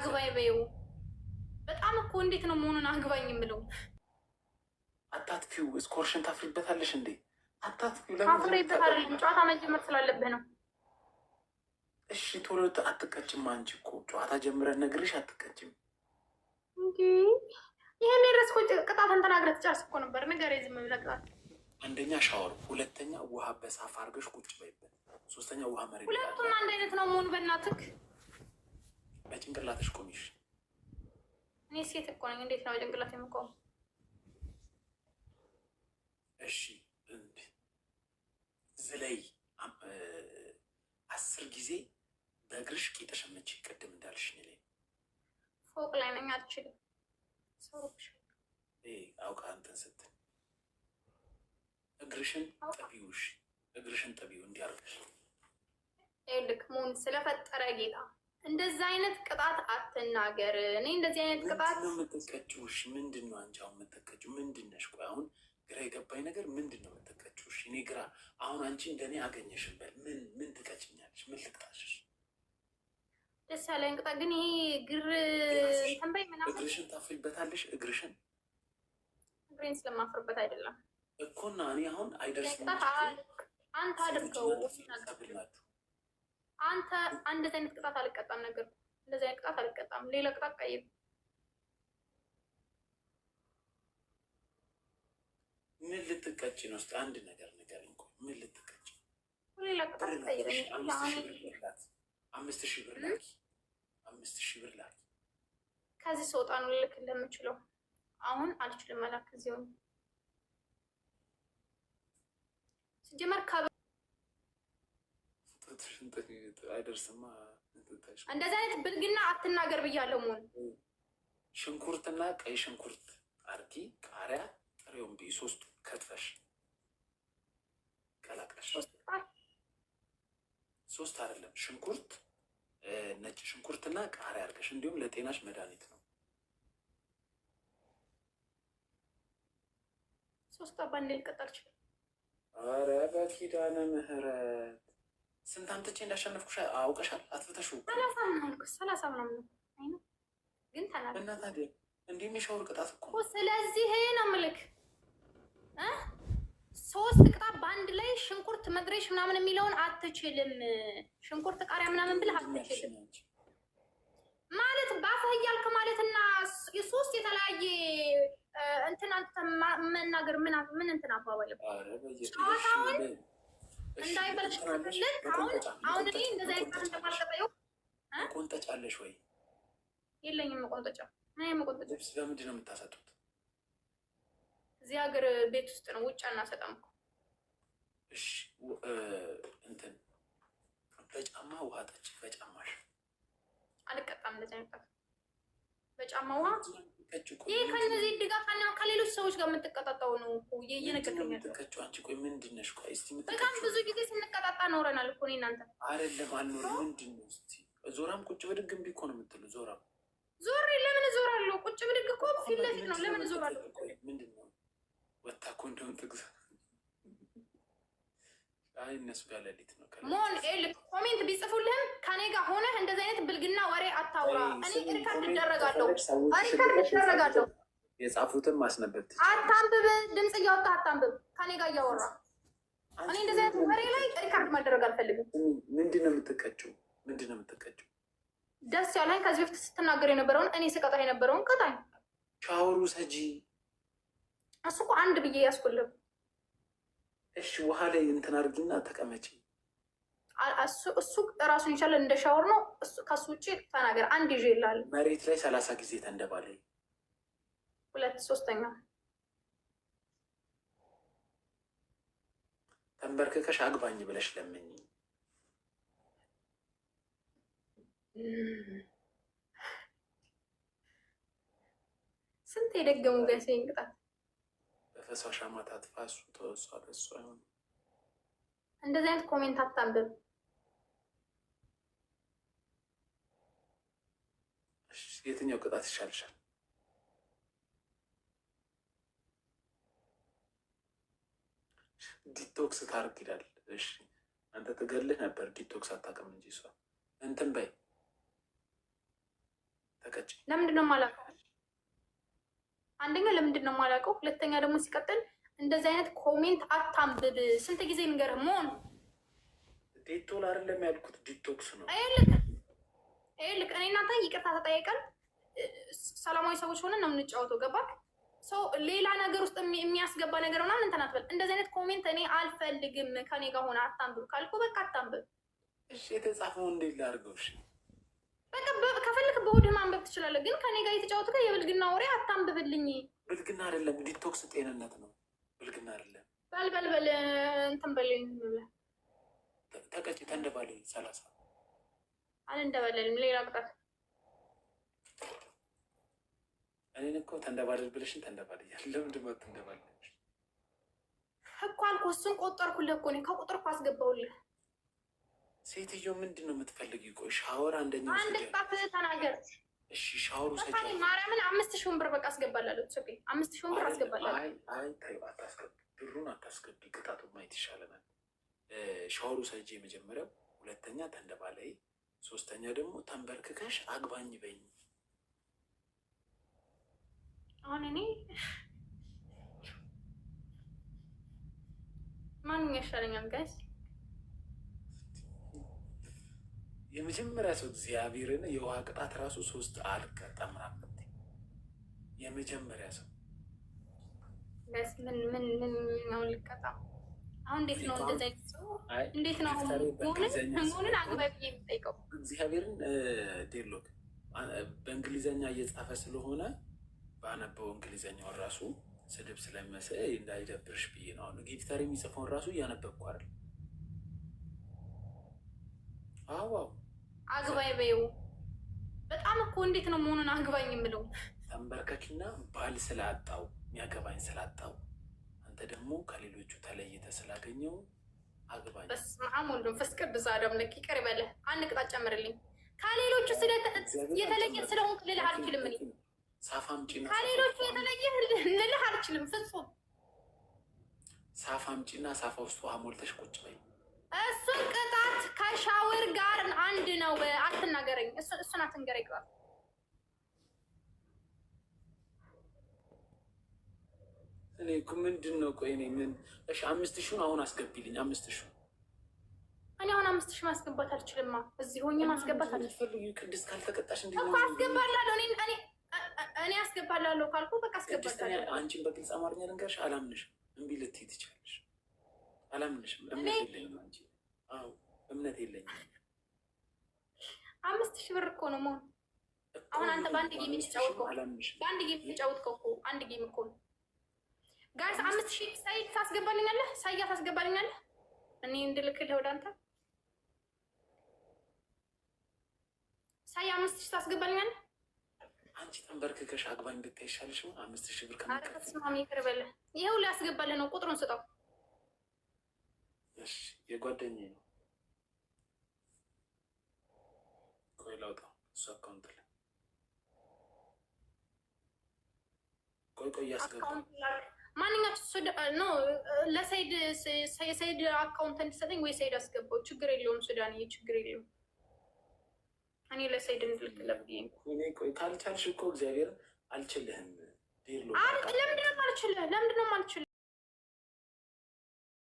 አግባኝ በይው። በጣም እኮ እንዴት ነው መሆኑን አግባኝ የምለው? አታጥፊው። ስኮርሽን ታፍሪበታለሽ እንዴ? አታጥፊው። ታፍሬበት አይደለም ጨዋታ መጀመር ስላለብህ ነው። እሺ ቶሎ አትቀጭም። አንቺ እኮ ጨዋታ ጀምረን ነግርሽ አትቀጭም። ይህን የረስኮ ቅጣትን ተናግረህ ትጨርስ እኮ ነበር። ነገር ዝም ብለህ ቅጣት። አንደኛ ሻወር፣ ሁለተኛ ውሃ በሳፋ አድርገሽ ቁጭ በይበት፣ ሶስተኛ ውሃ መሬት። ሁለቱም አንድ አይነት ነው መሆኑ። በእናትህ በጭንቅላትሽ ቆሚሽ። እኔ ሴት እኮ ነኝ። እንዴት ነው በጭንቅላት የምቆም? እሺ ዝለይ 10 ጊዜ በእግርሽ ቂጥሽ መቼ ቅድም እንዳልሽ ላይ ፎቅ ላይ ነኝ አልችልም። ሰውሽ አውቃ እንትን ስትል እግርሽን ጠቢውሽ፣ እግርሽን ጠቢው እንዲያርግሽ። ልክ መሆን ስለፈጠረ ጌታ እንደዚህ አይነት ቅጣት አትናገር። እኔ እንደዚህ አይነት ቅጣት ነው የምትቀጭው። እሺ ምንድን ነው አንቺ አሁን የምትቀጭው? ምንድን ነሽ? ቆይ አሁን ግራ የገባኝ ነገር ምንድን ነው የምትቀጭው? እሺ እኔ ግራ አሁን አንቺ እንደኔ አገኘሽን በል ምን ትቀጭኛለሽ? ምን ልቅጣሽሽ? ደስ ያለኝ ቅጣት ግን ይሄ ግር ተንበይ ምናምን እግርሽን ታፍሪበታለሽ። እግርሽን እግሬን ስለማፍርበት አይደለም እኮ እና እኔ አሁን አይደርስም። አንተ አድርገው አንተ እንደዚህ አይነት ቅጣት አልቀጣም። ነገር እንደዚህ አይነት ቅጣት አልቀጣም። ሌላ ቅጣት ቀይር። ምን ልትቀጭ ነው? እስኪ አንድ ነገር ንገሪኝ። ምን ልትቀጭ? ሌላ ቅጣት ቀይር። 5,000 ብር ላኪ። 5,000 ብር ላኪ። ከዚህ ስወጣ ነው ልልክ እንደምችለው። አሁን አልችልም መላክ እዚሁ ሲጀመር አይደርስማ። እንደዚህ አይነት ብልግና አትናገር ብያለሁ። መሆን ሽንኩርትና ቀይ ሽንኩርት አርጊ፣ ቃሪያ ጥሬውን ቢ 3 ከትፈሽ ቀላቅለሽ 3 አይደለም ሽንኩርት፣ ነጭ ሽንኩርትና ቃሪያ አርገሽ፣ እንዲሁም ለጤናሽ መድኃኒት ነው። 3 ባንዴ ልቀጣል ይችላል። አረ በኪዳነ ምህረት ስንት አምጥቼ እንዳሸነፍኩሽ አውቀሻል። አትፍተሹ 30 ምናምን ግን ተናገር እና ታዲያ እንዲህም የሻወር ቅጣት እኮ። ስለዚህ ነው ምልክ 3 ቅጣት በአንድ ላይ ሽንኩርት መግረሽ ምናምን የሚለውን አትችልም። ሽንኩርት ቃሪያ ምናምን ብለህ አትችልም ማለት ባፈህ እያልክ ማለትና 3 የተለያየ እንትን አንተ መናገር ምን እንትን አባባል ጨዋታውን እንዳይበልጥ ፈልግ። አሁን እኔ እንደዚህ አይነት ቃል እንደማልቀበለው ቆንጠጫለሽ ወይ? የለኝም መቆንጠጫ። እኔ መቆንጠጫ ልብስ በምንድን ነው የምታሰጡት? እዚህ ሀገር ቤት ውስጥ ነው፣ ውጭ አናሰጣም እኮ። እሺ እንትን በጫማ ውሃ ጠጪ። በጫማሽ አልቀጣም። እንደዚህ አይነት በጫማ ውሃ ይሄ ከነዚህ ድጋፍ ከሌሎች ሰዎች ጋር የምትቀጣጣው ነው እኮ እየነገርከኝ ያለው። አንቺ ቆይ ምንድን ነሽ? ቆይ እስኪ በጣም ብዙ ጊዜ ስንቀጣጣ ኖረናል እኮ እኔ እናንተ። አይደለም አልኖርም። ምንድን ነው እስኪ ዞራም ቁጭ ብድግ እምቢ እኮ ነው የምትሉ። ዞራም ዞር ለምን እዞራለሁ? ቁጭ ብድግ እኮ ፊት ለፊት ነው። ለምን እዞራለሁ? ምንድን ነው ወታ እኮ እንደውም ትግዛ። አይ እነሱ ጋር ሌሊት ነው ሞን ኮሜንት ቢጽፉልህም ከኔ ጋር ሆነህ እንደዚህ አይነት ብልግና ወሬ አታውራ። እኔ ሪካርድ እደረጋለሁ፣ ሪካርድ እደረጋለሁ። የጻፉትን ማስነበብ አታንብብ፣ ድምፅ እያወጣ አታንብብ። ከኔ ጋር እያወራ እኔ እንደዚህ አይነት ወሬ ላይ ሪካርድ ማደረግ አልፈልግም። ምንድን ነው የምትቀጭው? ምንድን ነው የምትቀጭው? ደስ ያለኝ ከዚህ በፊት ስትናገር የነበረውን እኔ ስቀጣ የነበረውን ቀጣኝ። ሻወሩ ሰጂ እሱ እኮ አንድ ብዬ ያስኩልም። እሺ ውሃ ላይ እንትን አድርጊና ተቀመጪ። እሱ ራሱን ይቻላል፣ እንደ ሻወር ነው። ከሱ ውጭ ተናገር። አንድ ይዤ ይላል። መሬት ላይ 30 ጊዜ ተንደባለ። 2 3ኛ ተንበርክከሽ አግባኝ ብለሽ ለምኝ። ስንት የደገሙ ቢያሰኝ ቅጣት በፈሳሽ አማታት ፋሱ ተወሷል። እሱ አይሆን እንደዚህ አይነት ኮሜንት አታንብብ። የትኛው ቅጣት ይሻልሻል? ዲቶክስ ታርግ ይላል። እሺ አንተ ትገልህ ነበር። ዲቶክስ አታውቅም እንጂ እሷ እንትን በይ የምትቀጭ? ለምንድን ነው የማላውቀው? አንደኛ ለምንድን ነው የማላውቀው? ሁለተኛ ደግሞ ሲቀጥል እንደዚህ አይነት ኮሜንት አታንብብ። ስንት ጊዜ ንገርህ መሆን ዴቶል አይደለም ያልኩት ዲቶክስ ነው። ልክ እኔ እናንተ ይቅርታ ተጠያይቀን ሰላማዊ ሰዎች ሆነን ነው የምንጫወተው። ገባክ? ሰው ሌላ ነገር ውስጥ የሚያስገባ ነገር ምናምን እንትን አትበል። እንደዚህ አይነት ኮሜንት እኔ አልፈልግም። ከኔ ጋር ሆነ አታንብብ ካልኩ በቃ አታንብብ። እሺ የተጻፈው እንዴት ላድርገው? እሺ በቃ ከፈልክ በሆድህ ማንበብ ትችላለህ፣ ግን ከኔ ጋር የተጫወትከ የብልግና ወሬ አታንብብልኝ። ብልግና አይደለም፣ ዲቶክስ ጤንነት ነው። ብልግና አይደለም። በልበልበል እንትን በልኝ። ተቀጭ ተንደባለኝ 30 አልንደበለልም። ሌላ ቅጣት እኔን እኮ ተንደባለል ብለሽን ተንደባለኛል። ለምንድን ነው ተንደባለሽ እኮ አልኩህ። እሱን ቆጠርኩልህ እኮ እኔ ከቁጥር እኮ አስገባሁልህ። ሴትዮ ምንድን ነው የምትፈልጊው? ቆይ ሻወር አንደኛው አንድ ጣት ተናገር። እሺ ሻወሩ ሰጪ ማርያምን 5000 ብር በቃ አስገባላለሁ። ኦኬ 5000 ብር አስገባላለሁ። አይ ታዩ አታስገቢ፣ ብሩን አታስገቢ። ቅጣቱን ማየት ይሻለናል። ሻወሩ ሰጪ የመጀመሪያው፣ ሁለተኛ ተንደባላይ፣ ሶስተኛ ደግሞ ተንበርክከሽ አግባኝ በይኝ። አሁን እኔ ማንኛው ይሻለኛል ጋይስ? የመጀመሪያ ሰው እግዚአብሔርን የውሃ ቅጣት ራሱ 3 አልቀጣም ምናምን የመጀመሪያ ሰው ጋይስ ምን ነው ልቀጣ? አሁን እንዴት ነው እንደዛ ይሰው? እንዴት ነው ሆነን አግባብ የሚጠይቀው? እግዚአብሔርን ዴሎክ በእንግሊዘኛ እየጻፈ ስለሆነ ባነበው እንግሊዘኛውን ራሱ ስድብ ስለሚመስል እንዳይደብርሽ ብዬ ነው። አሁን ጊፍተር የሚጽፈውን ራሱ እያነበብኩ አይደል? አዎ አግባኝ በይው። በጣም እኮ እንዴት ነው መሆኑን አግባኝ የምለው? ተንበርከኪና ባል ስላጣው የሚያገባኝ ስላጣው አንተ ደግሞ ከሌሎቹ ተለይተ ስላገኘው አግባኝ። በስመ አብ ወወልድ ወመንፈስ ቅዱስ አሐዱ አምላክ። ይቅር ይበልህ። አንድ ቅጣት ጨምርልኝ። ከሌሎቹ የተለየ ስለሆንክ ልልህ አልችልም። እኔ ሳፋምጪና ከሌሎቹ የተለየ ልልህ አልችልም ፍጹም። ሳፋምጪና ሳፋ ውስጥ ውሃ ሞልተሽ ቁጭ በይ። እሱን ቅጣት ከሻወር ጋር አንድ ነው። አትናገረኝ። እሱን አትንገረኝ። ቅጣት እኔ እኮ ምንድን ነው? ቆይ እኔ ምን? እሺ 5000 አሁን አስገቢልኝ። 5000 እኔ አሁን 5000 ማስገባት አልችልማ። እዚህ ሆኜ ማስገባት አልፈልግ። ቅድስት ካልተቀጣሽ እንዴ እኮ አስገባላለሁ። እኔ አስገባላለሁ ካልኩ በቃ አስገባላለሁ። አንቺን በግልጽ አማርኛ ልንገርሽ፣ አላምንሽም። እምቢ ልትይ ትችላለሽ። አላምንሽም። እምነት የለኝም አንቺ። አዎ እምነት የለኝም። 5000 ብር እኮ ነው መሆን። አሁን አንተ በአንድ ጌም የተጫወትከው እኮ አንድ ጌም እኮ ነው ጋይስ። 5000 ሳይ ታስገባልኛለህ? ሳያ ታስገባልኛለህ? እኔ እንድልክልህ ወደ አንተ ሳያ 5000 ታስገባልኛለህ? አንቺ ተንበርክከሽ አግባኝ ብታይ ይሻልሽ ነው። 5000 ብር ከመከፈል ተስማሚ ይቅርበልህ። ይኸው ሊያስገባልህ ነው። ቁጥሩን ስጠው። እሺ የጓደኛዬ ነው። ቆይ ላውጣው። እሱ አካውንት ላይ ቆይ ያስገባ። ማንኛቸው ነው ለሰይድ አካውንት እንድሰጠኝ ወይ ሰይድ አስገባው። ችግር የለውም ሱዳን፣ ችግር የለውም። እኔ ለሰይድ እንድልክለብ። ቆይ ካልቻልሽ እኮ እግዚአብሔር አልችልህም። ለምንድነው ማልችልህ?